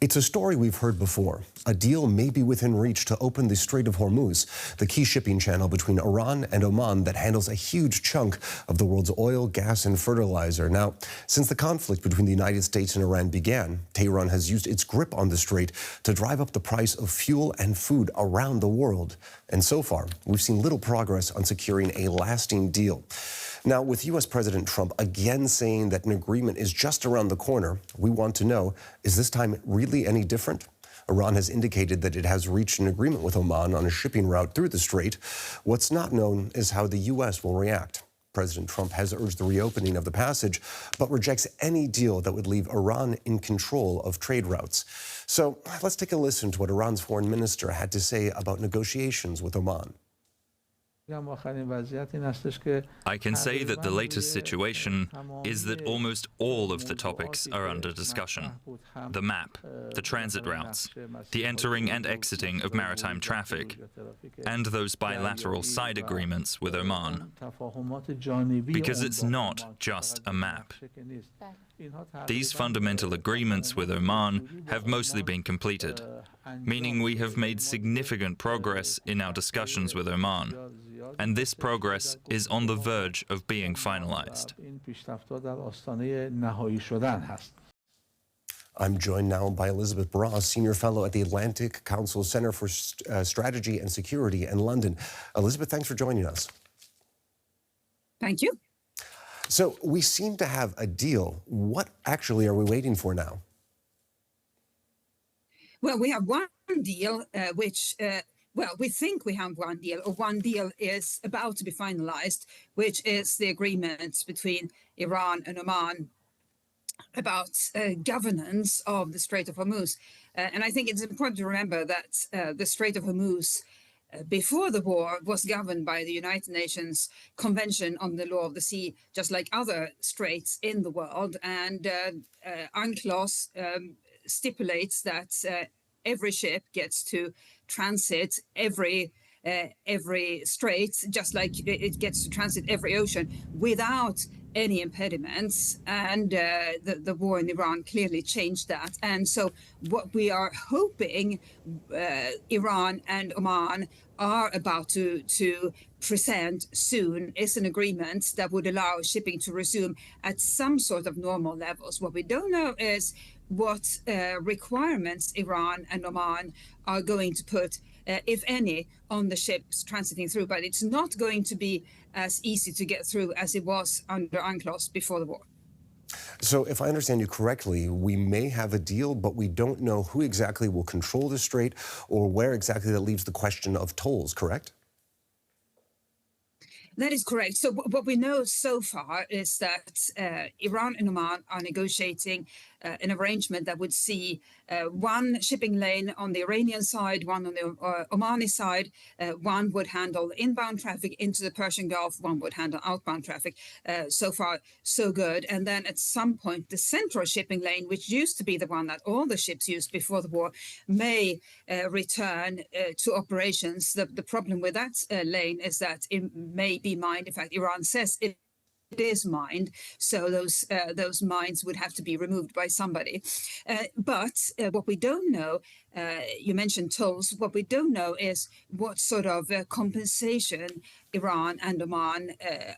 It's a story we've heard before. A deal may be within reach to open the Strait of Hormuz, the key shipping channel between Iran and Oman that handles a huge chunk of the world's oil, gas, and fertilizer. Now, since the conflict between the United States and Iran began, Tehran has used its grip on the strait to drive up the price of fuel and food around the world. And so far, we've seen little progress on securing a lasting deal. Now, with U.S. President Trump again saying that an agreement is just around the corner, we want to know, is this time really any different? Iran has indicated that it has reached an agreement with Oman on a shipping route through the strait. What's not known is how the U.S. will react. President Trump has urged the reopening of the passage, but rejects any deal that would leave Iran in control of trade routes. So let's take a listen to what Iran's foreign minister had to say about negotiations with Oman. I can say that the latest situation is that almost all of the topics are under discussion. The map, the transit routes, the entering and exiting of maritime traffic, and those bilateral side agreements with Oman. Because it's not just a map. These fundamental agreements with Oman have mostly been completed, meaning we have made significant progress in our discussions with Oman. And this progress is on the verge of being finalized. I'm joined now by Elisabeth Braw, Senior Fellow at the Atlantic Council Center for Strategy and Security in London. Elisabeth, thanks for joining us. Thank you. So we seem to have a deal. What actually are we waiting for now? Well, we have one deal well, we think we have one deal, or one deal is about to be finalized, which is the agreement between Iran and Oman about governance of the Strait of Hormuz. And I think it's important to remember that the Strait of Hormuz before the war was governed by the United Nations Convention on the Law of the Sea, just like other straits in the world. And UNCLOS stipulates that every ship gets to transit every strait, just like it gets to transit every ocean, without any impediments. And the war in Iran clearly changed that. And so what we are hoping Iran and Oman are about to present soon is an agreement that would allow shipping to resume at some sort of normal levels. What we don't know is what requirements Iran and Oman are going to put, if any, on the ships transiting through. But it's not going to be as easy to get through as it was under UNCLOS before the war. So if I understand you correctly, we may have a deal, but we don't know who exactly will control the strait or where exactly that leaves the question of tolls, correct? That is correct. So what we know so far is that Iran and Oman are negotiating an arrangement that would see one shipping lane on the Iranian side, one on the Omani side. One would handle inbound traffic into the Persian Gulf, one would handle outbound traffic. So far, so good. And then at some point, the central shipping lane, which used to be the one that all the ships used before the war, may return to operations. The problem with that lane is that it may be mined. In fact, Iran says it is mined, so those mines would have to be removed by somebody. But what we don't know, you mentioned tolls, what we don't know is what sort of compensation Iran and Oman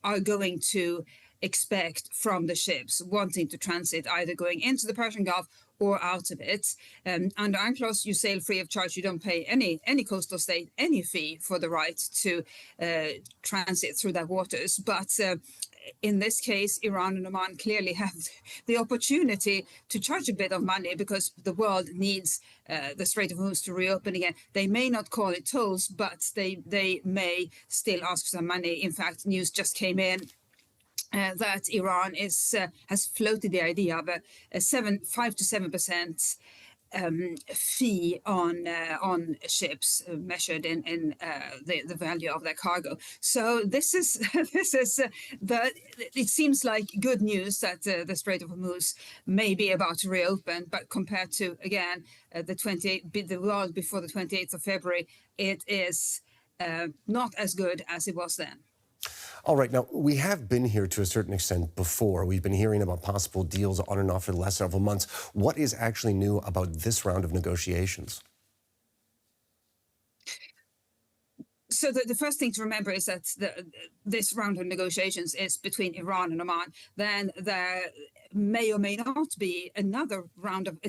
are going to expect from the ships wanting to transit, either going into the Persian Gulf or out of it. Under UNCLOS, you sail free of charge. You don't pay any coastal state any fee for the right to transit through their waters. But in this case, Iran and Oman clearly have the opportunity to charge a bit of money because the world needs the Strait of Hormuz to reopen again. They may not call it tolls, but they may still ask for some money. In fact, news just came in that Iran has floated the idea of a 5 to 7% fee on ships measured in the value of their cargo. So this is it seems like good news that the Strait of Hormuz may be about to reopen, but compared to again the world before the 28th of February, it is not as good as it was then. All right, now we have been here to a certain extent before. We've been hearing about possible deals on and off for the last several months. What is actually new about this round of negotiations? So the first thing to remember is that this round of negotiations is between Iran and Oman. Then there may or may not be a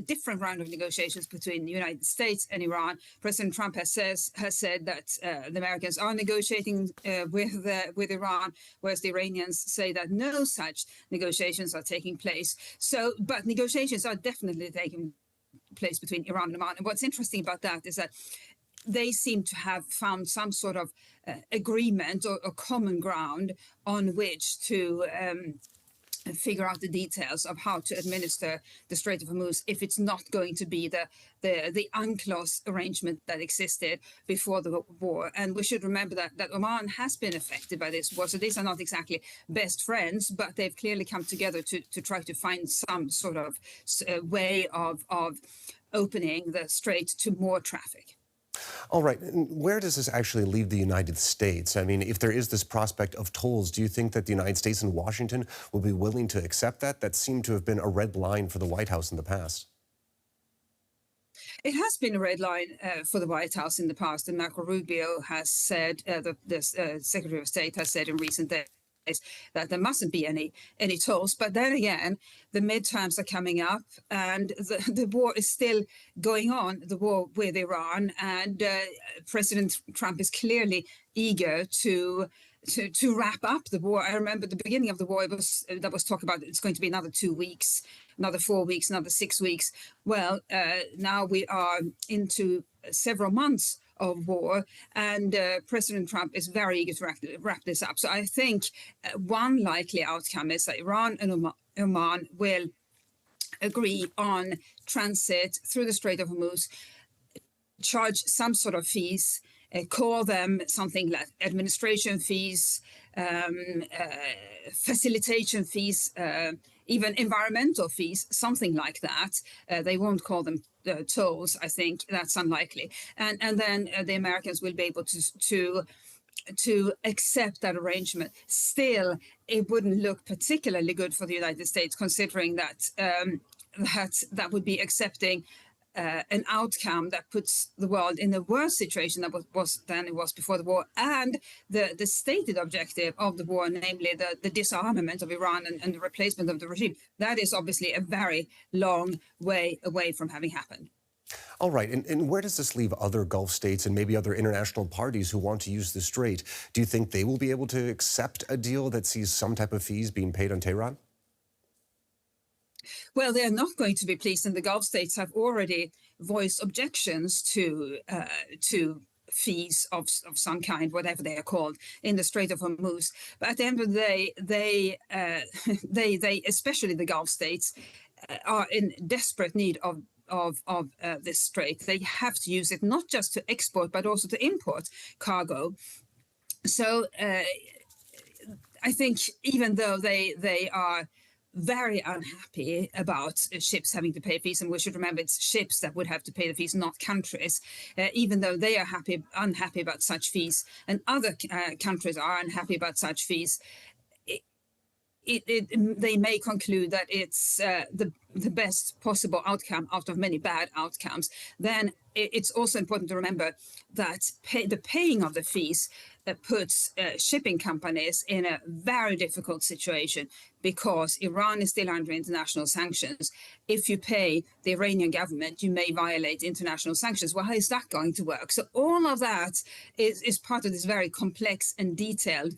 different round of negotiations between the United States and Iran. President Trump has said that the Americans are negotiating with Iran, whereas the Iranians say that no such negotiations are taking place. But negotiations are definitely taking place between Iran and Oman. And what's interesting about that is that they seem to have found some sort of agreement or common ground on which to figure out the details of how to administer the Strait of Hormuz if it's not going to be the UNCLOS arrangement that existed before the war. And we should remember that Oman has been affected by this war. So these are not exactly best friends, but they've clearly come together to try to find some sort of way of opening the strait to more traffic. All right. Where does this actually leave the United States? I mean, if there is this prospect of tolls, do you think that the United States and Washington will be willing to accept that? That seemed to have been a red line for the White House in the past. It has been a red line for the White House in the past, and Marco Rubio has said, the Secretary of State has said in recent days, that there mustn't be any tolls. But then again, the midterms are coming up and the war is still going on, the war with Iran. And President Trump is clearly eager to wrap up the war. I remember at the beginning of the war, there was talk about it's going to be another 2 weeks, another 4 weeks, another 6 weeks. Well, now we are into several months of war, and President Trump is very eager to wrap this up. So I think one likely outcome is that Iran and Oman will agree on transit through the Strait of Hormuz, charge some sort of fees, call them something like administration fees, facilitation fees, even environmental fees, something like that. They won't call them tolls. I think that's unlikely. And then the Americans will be able to accept that arrangement. Still, it wouldn't look particularly good for the United States, considering that that would be accepting an outcome that puts the world in a worse situation than it was before the war, and the stated objective of the war, namely the disarmament of Iran and the replacement of the regime, that is obviously a very long way away from having happened. All right. And where does this leave other Gulf states and maybe other international parties who want to use the strait? Do you think they will be able to accept a deal that sees some type of fees being paid on Tehran? Well, they're not going to be pleased, and the Gulf states have already voiced objections to fees of some kind, whatever they are called, in the Strait of Hormuz. But at the end of the day, they especially the Gulf states, are in desperate need of this strait. They have to use it not just to export, but also to import cargo. So I think even though they are very unhappy about ships having to pay fees, and we should remember it's ships that would have to pay the fees, not countries. Even though they are unhappy about such fees, and other countries are unhappy about such fees, they may conclude that it's the best possible outcome out of many bad outcomes. Then it's also important to remember that the paying of the fees puts shipping companies in a very difficult situation, because Iran is still under international sanctions. If you pay the Iranian government, you may violate international sanctions. Well, how is that going to work? So all of that is part of this very complex and detailed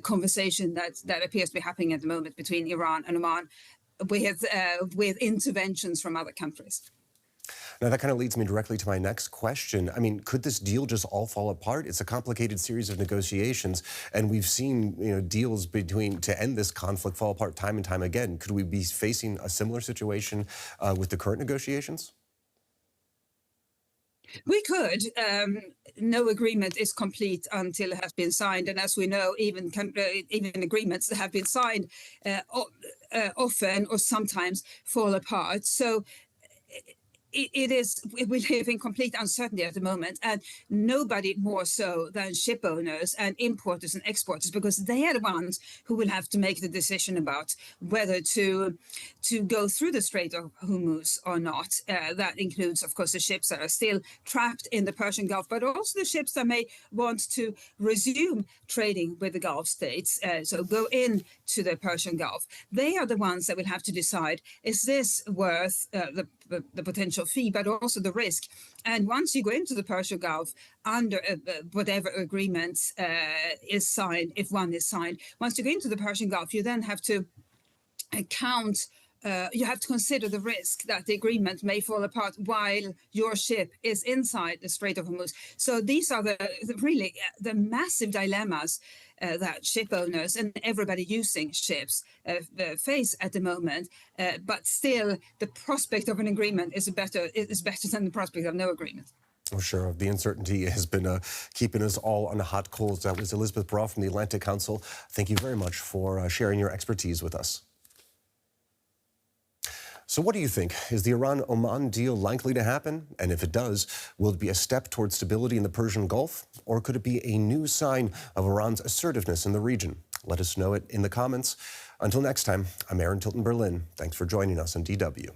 conversation that appears to be happening at the moment between Iran and Oman, with interventions from other countries. Now, that kind of leads me directly to my next question. I mean, could this deal just all fall apart? It's a complicated series of negotiations, and we've seen deals to end this conflict fall apart time and time again. Could we be facing a similar situation with the current negotiations? We could. No agreement is complete until it has been signed, and as we know, even agreements that have been signed often or sometimes fall apart. So we live in complete uncertainty at the moment, and nobody more so than ship owners and importers and exporters, because they are the ones who will have to make the decision about whether to go through the Strait of Hormuz or not. That includes, of course, the ships that are still trapped in the Persian Gulf, but also the ships that may want to resume trading with the Gulf states, so go into the Persian Gulf. They are the ones that will have to decide, is this worth the potential fee, but also the risk? And once you go into the Persian Gulf under whatever agreement is signed, if one is signed, once you go into the Persian Gulf, you then have to you have to consider the risk that the agreement may fall apart while your ship is inside the Strait of Hormuz. So these are really the massive dilemmas that ship owners and everybody using ships face at the moment. But still, the prospect of an agreement is better than the prospect of no agreement. Well, sure. The uncertainty has been keeping us all on the hot coals. That was Elisabeth Braw from the Atlantic Council. Thank you very much for sharing your expertise with us. So what do you think? Is the Iran-Oman deal likely to happen? And if it does, will it be a step towards stability in the Persian Gulf? Or could it be a new sign of Iran's assertiveness in the region? Let us know it in the comments. Until next time, I'm Aaron Tilton, Berlin. Thanks for joining us on DW.